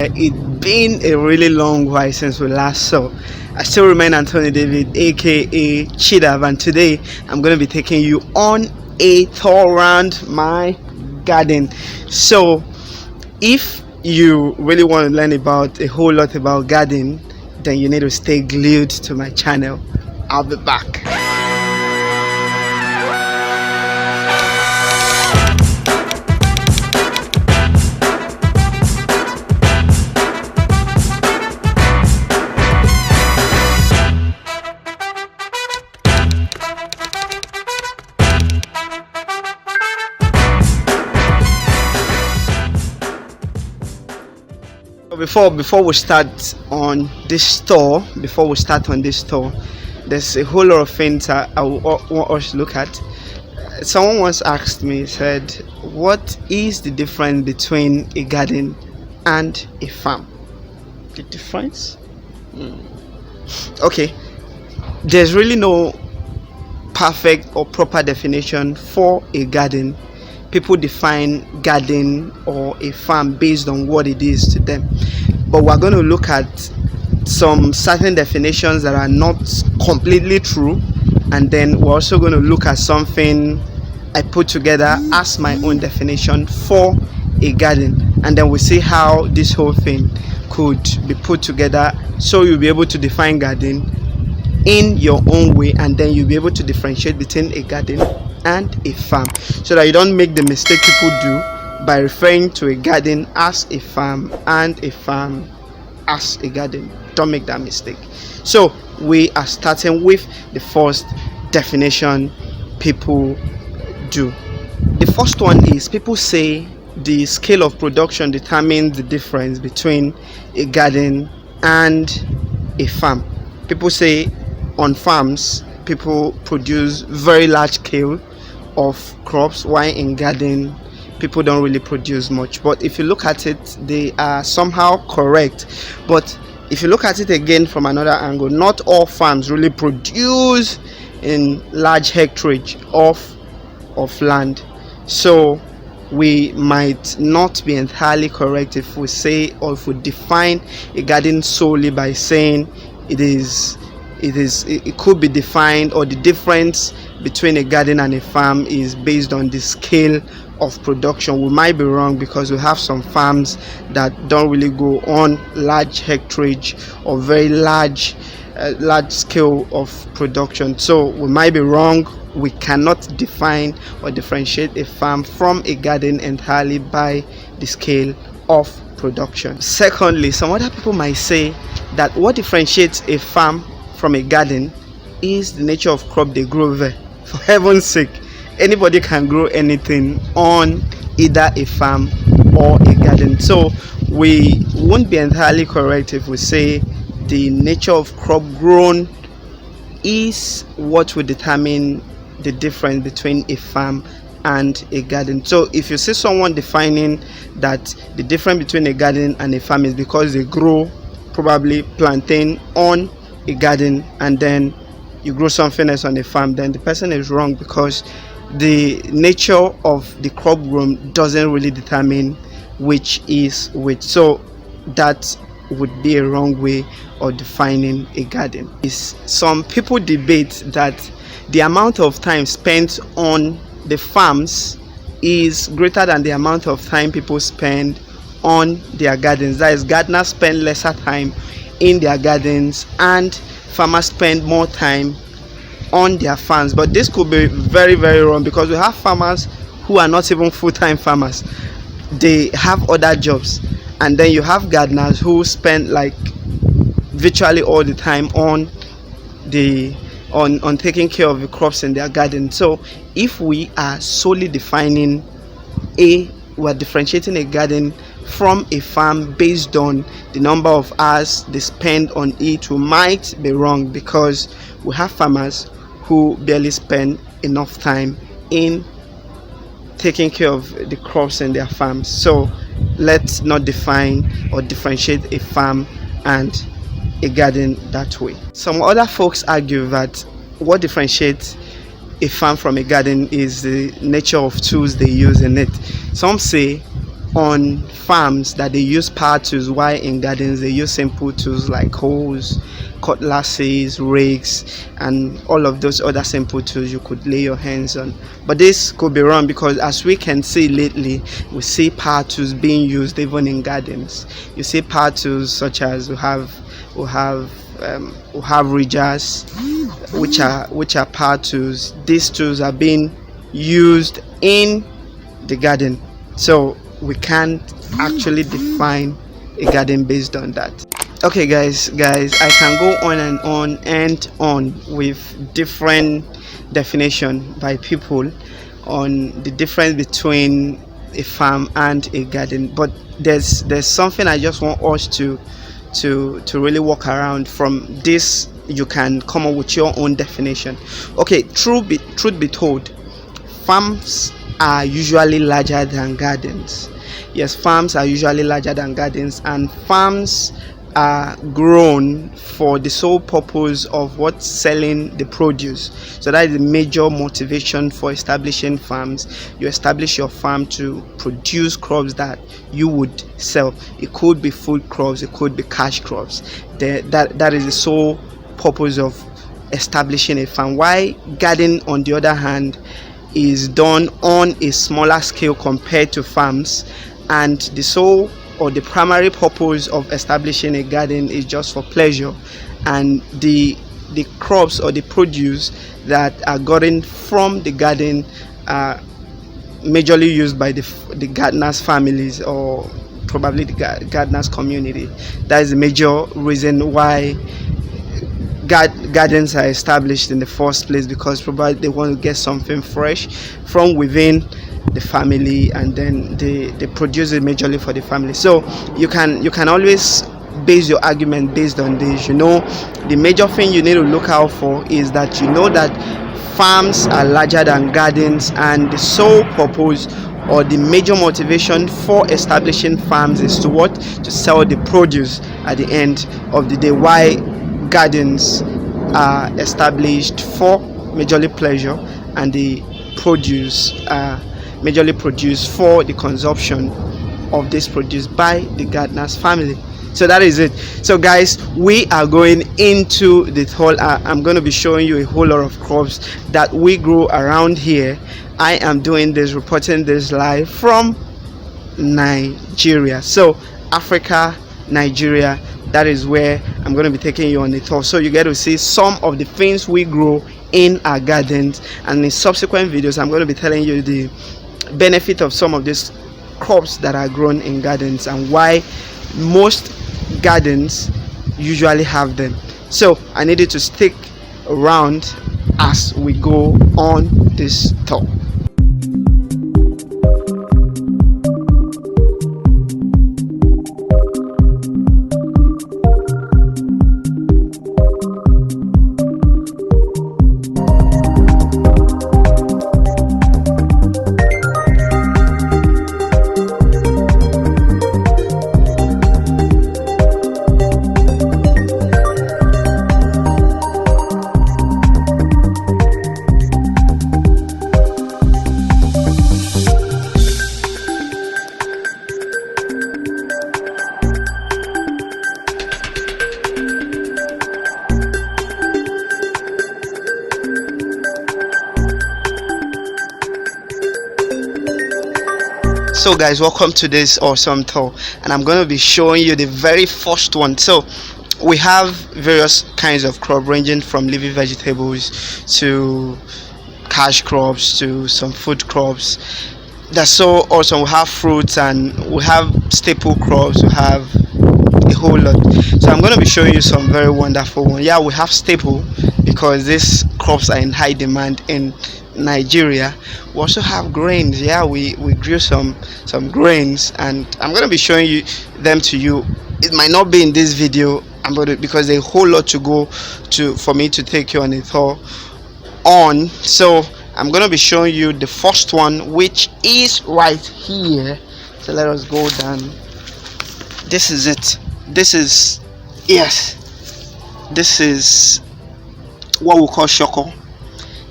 It's been a really long while since we last saw. I still remain Anthony David, aka Chidav, and today I'm going to be taking you on a tour around my garden. So, if you really want to learn about a whole lot about gardening, then you need to stay glued to my channel. I'll be back. Before we start on this tour, there's a whole lot of things I want us to look at. Someone once asked me, said, "What is the difference between a garden and a farm?" The difference? Okay, there's really no perfect or proper definition for a garden. People define garden or a farm based on what it is to them, but we're going to look at some certain definitions that are not completely true, and then we're also going to look at something I put together as my own definition for a garden, and then we'll see how this whole thing could be put together so you'll be able to define garden in your own way, and then you'll be able to differentiate between a garden and a farm, so that you don't make the mistake people do by referring to a garden as a farm and a farm as a garden. Don't make that mistake. So we are starting with the first definition people do. The first one is, people say the scale of production determines the difference between a garden and a farm. People say on farms people produce very large scale of crops, while in garden people don't really produce much. But if you look at it, they are somehow correct. But if you look at it again from another angle, not all farms really produce in large hectarage of land. So we might not be entirely correct if we say, or if we define a garden solely by saying it could be defined, or the difference between a garden and a farm is based on the scale of production. We might be wrong, because we have some farms that don't really go on large hectarage or very large scale of production. So we might be wrong. We cannot define or differentiate a farm from a garden entirely by the scale of production. Secondly, some other people might say that what differentiates a farm from a garden is the nature of crop they grow there. For heaven's sake, anybody can grow anything on either a farm or a garden. So we won't be entirely correct if we say the nature of crop grown is what will determine the difference between a farm and a garden. So if you see someone defining that the difference between a garden and a farm is because they grow probably plantain on a garden and then you grow something else on a farm, then the person is wrong, because the nature of the crop grown doesn't really determine which is which. So that would be a wrong way of defining a garden. Some people debate that the amount of time spent on the farms is greater than the amount of time people spend on their gardens. That is, gardeners spend lesser time in their gardens and farmers spend more time on their farms. But this could be very, very wrong, because we have farmers who are not even full-time farmers. They have other jobs, and then you have gardeners who spend like virtually all the time on taking care of the crops in their garden. So if we are solely defining we're differentiating a garden from a farm based on the number of hours they spend on it, we might be wrong, because we have farmers who barely spend enough time in taking care of the crops in their farms. So let's not define or differentiate a farm and a garden that way. Some other folks argue that what differentiates a farm from a garden is the nature of tools they use in it. Some say on farms that they use power tools, while in gardens they use simple tools like hoes, cutlasses, rakes, and all of those other simple tools you could lay your hands on. But this could be wrong, because as we can see lately, we see power tools being used even in gardens. You see power tools such as we have ridges, which are power tools. These tools are being used in the garden, so we can't actually define a garden based on that. Okay, guys, I can go on and on with different definition by people on the difference between a farm and a garden, but there's something I just want us to really walk around. From this you can come up with your own definition. Okay, truth be told, farms are usually larger than gardens. Yes, farms are usually larger than gardens, and farms are grown for the sole purpose of what, selling the produce. So that is the major motivation for establishing farms. You establish your farm to produce crops that you would sell. It could be food crops, it could be cash crops. That is the sole purpose of establishing a farm. Why garden, on the other hand, is done on a smaller scale compared to farms, and the sole or the primary purpose of establishing a garden is just for pleasure, and the crops or the produce that are gotten from the garden are majorly used by the gardeners' families, or probably the gardeners' community. That is the major reason why gardens are established in the first place, because probably they want to get something fresh from within the family, and then they produce it majorly for the family. So you can always base your argument based on this. The major thing you need to look out for is that that farms are larger than gardens, and the sole purpose or the major motivation for establishing farms is to sell the produce at the end of the day. Why gardens are established for majorly pleasure, and the produce are majorly produced for the consumption of this produce by the gardener's family. So that is it. So guys, we are going into the whole I'm going to be showing you a whole lot of crops that we grow around here. I am doing this, reporting this live from Nigeria. So Africa, Nigeria, that is where I'm going to be taking you on the tour, so you get to see some of the things we grow in our gardens. And in subsequent videos, I'm going to be telling you the benefit of some of these crops that are grown in gardens, and why most gardens usually have them. So I need you to stick around as we go on this tour. So guys, welcome to this awesome tour, and I'm going to be showing you the very first one. So we have various kinds of crop, ranging from leafy vegetables to cash crops to some food crops. That's so awesome. We have fruits, and we have staple crops. We have a whole lot. So I'm going to be showing you some very wonderful ones. Yeah, we have staple because these crops are in high demand in Nigeria. We also have grains. Yeah, we grew some grains, and I'm going to be showing you them to you. It might not be in this video, because there's a whole lot to go to for me to take you on a tour on. So I'm going to be showing you the first one, which is right here. So let us go down. This is it. This is what we call shoko.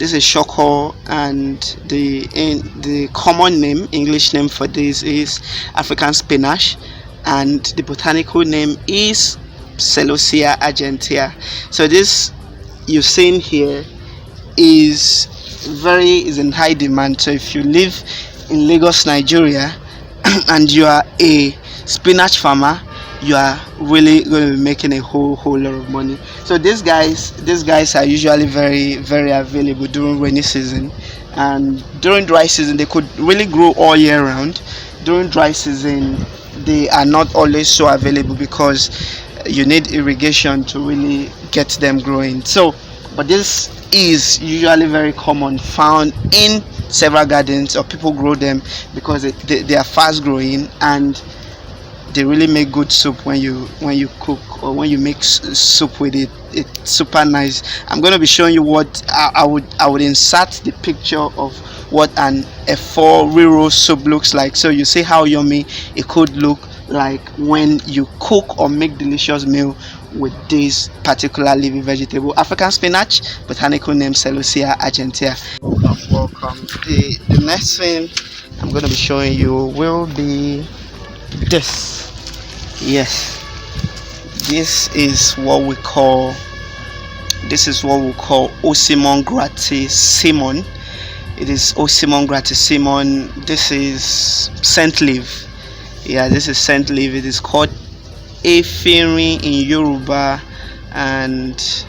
This is shoko, and the common name, English name for this is African spinach, and the botanical name is Celosia argentea. So this you've seen here is in high demand. So if you live in Lagos, Nigeria, and you are a spinach farmer, you are really going to be making a whole lot of money. So these guys are usually very available during rainy season, and during dry season they could really grow all year round. During dry season they are not always so available because you need irrigation to really get them growing. So but this is usually very common, found in several gardens, or people grow them because they are fast growing, and they really make good soup when you cook, or when you make soup with it. It's super nice. I'm going to be showing you what I would insert the picture of what an F4 reroll soup looks like, so you see how yummy it could look like when you cook or make delicious meal with this particular leafy vegetable, African spinach, botanical name Celosia argentea. Welcome. The next thing I'm going to be showing you will be this. Yes, this is what we call Ocimon gratissimon. It is Ocimon gratissimon. This is scent leaf. Yeah, this is scent leaf. It is called efirin in Yoruba, and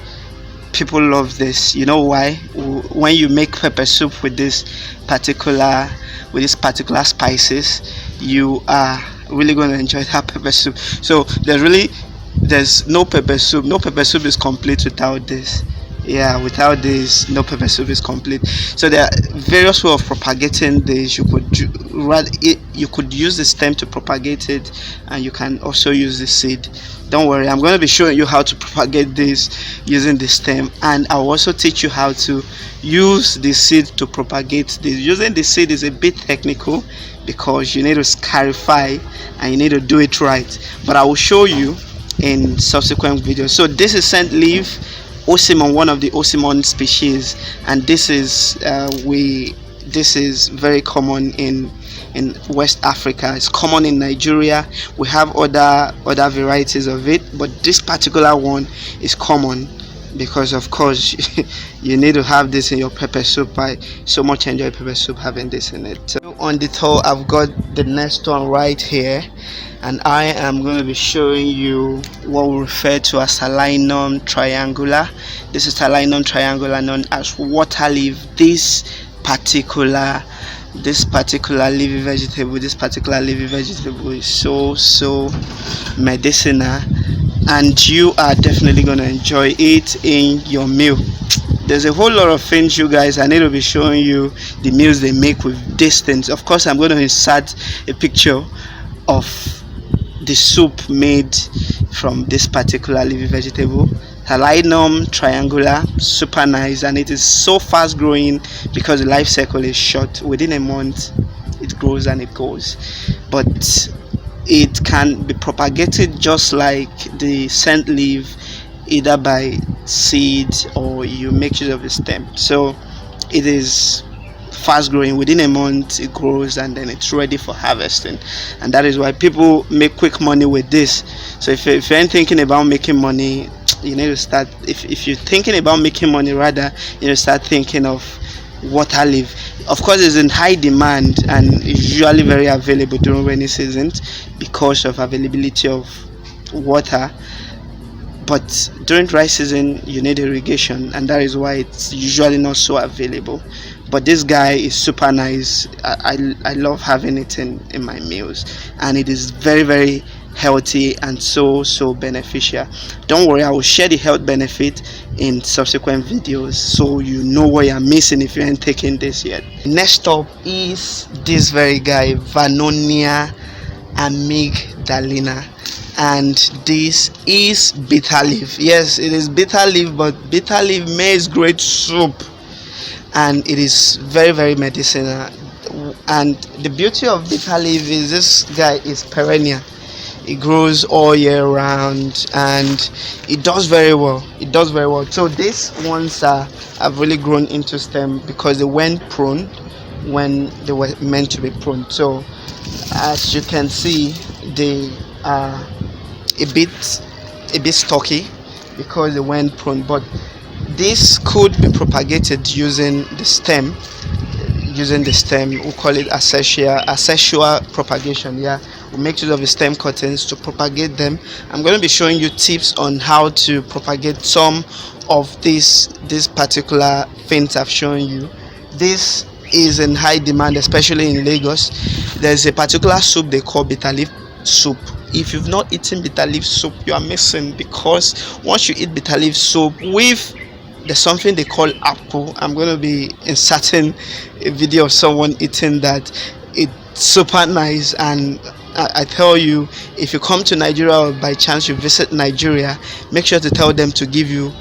people love this. You know why? When you make pepper soup with this particular spices, you are really going to enjoy that pepper soup. So there's no pepper soup. No pepper soup is complete without this. Yeah, without this, no pepper soup is complete. So there are various ways of propagating this. You could use the stem to propagate it, and you can also use the seed. Don't worry, I'm going to be showing you how to propagate this using the stem, and I'll also teach you how to use the seed to propagate this. Using the seed is a bit technical because you need to scarify and you need to do it right, but I will show you in subsequent videos. So this is scent leaf Ocimon, one of the Ocimon species, and this is very common in West Africa. It's common in Nigeria. We have other varieties of it, but this particular one is common because, of course, you need to have this in your pepper soup. I so much enjoy pepper soup having this in it. So on the top, I've got the next one right here, and I am going to be showing you what we refer to as Talinum triangula. This is Talinum triangula, known as water leaf. This particular leafy vegetable is so medicinal, and you are definitely going to enjoy it in your meal. There's a whole lot of things, you guys. I need to be showing you the meals they make with these things. Of course, I'm going to insert a picture of the soup made from this particular leafy vegetable, Talinum triangula. Super nice, and it is so fast growing because the life cycle is short. Within a month it grows and it goes, but it can be propagated just like the scent leaf, either by seed or you make use of the stem. So it is fast growing. Within a month it grows and then it's ready for harvesting, and that is why people make quick money with this. So if you ain't thinking about making money, you need to start. If you're thinking about making money, rather, you know, start thinking of water leaf. Of course, it's in high demand and is usually very available during rainy seasons because of availability of water, but during dry season you need irrigation, and that is why it's usually not so available. But this guy is super nice. I love having it in my meals, and it is very healthy and so beneficial. Don't worry, I will share the health benefit in subsequent videos so you know what you're missing if you ain't taking this yet. Next up is this very guy, Vannonia amygdalina, and this is bitter leaf. Yes, it is bitter leaf, but bitter leaf makes great soup, and it is very medicinal. And the beauty of bitter leaf is this guy is perennial. It grows all year round and it does very well. It does very well. So these ones have really grown into stem because they went prune when they were meant to be pruned. So as you can see, they are a bit stocky because they went prune, but this could be propagated using the stem. We call it asexual propagation. Yeah, we make use of the stem cuttings to propagate them. I'm going to be showing you tips on how to propagate some of this particular things I've shown you. This is in high demand, especially in Lagos. There's a particular soup they call bitter leaf soup. If you've not eaten bitter leaf soup, you are missing, because once you eat bitter leaf soup with, there's something they call apple. I'm going to be inserting a video of someone eating that. It's super nice, and I tell you, if you come to Nigeria or by chance you visit Nigeria, make sure to tell them to give you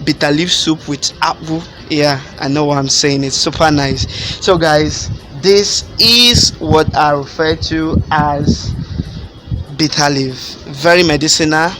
bitter leaf soup with apple. Yeah, I know what I'm saying. It's super nice. So guys, this is what I refer to as bitter leaf. Very medicinal,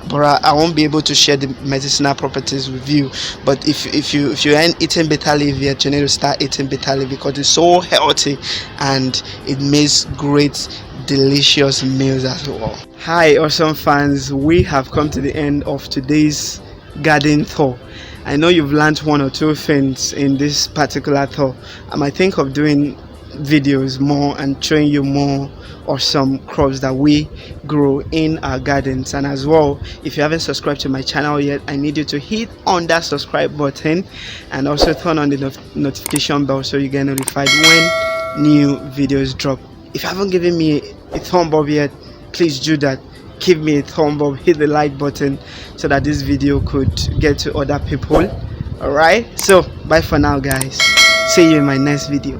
but I won't be able to share the medicinal properties with you. But if you ain't eating bitter leaf yet, you need to start eating bitter leaf because it's so healthy and it makes great delicious meals as well. Hi awesome fans, we have come to the end of today's garden tour. I know you've learned one or two things in this particular tour. I might think of doing videos more and showing you more or some crops that we grow in our gardens. And as well, if you haven't subscribed to my channel yet, I need you to hit on that subscribe button and also turn on the notification bell so you get notified when new videos drop. If you haven't given me a thumb up yet, please do that. Give me a thumb up, hit the like button so that this video could get to other people. Alright, so bye for now guys, see you in my next video.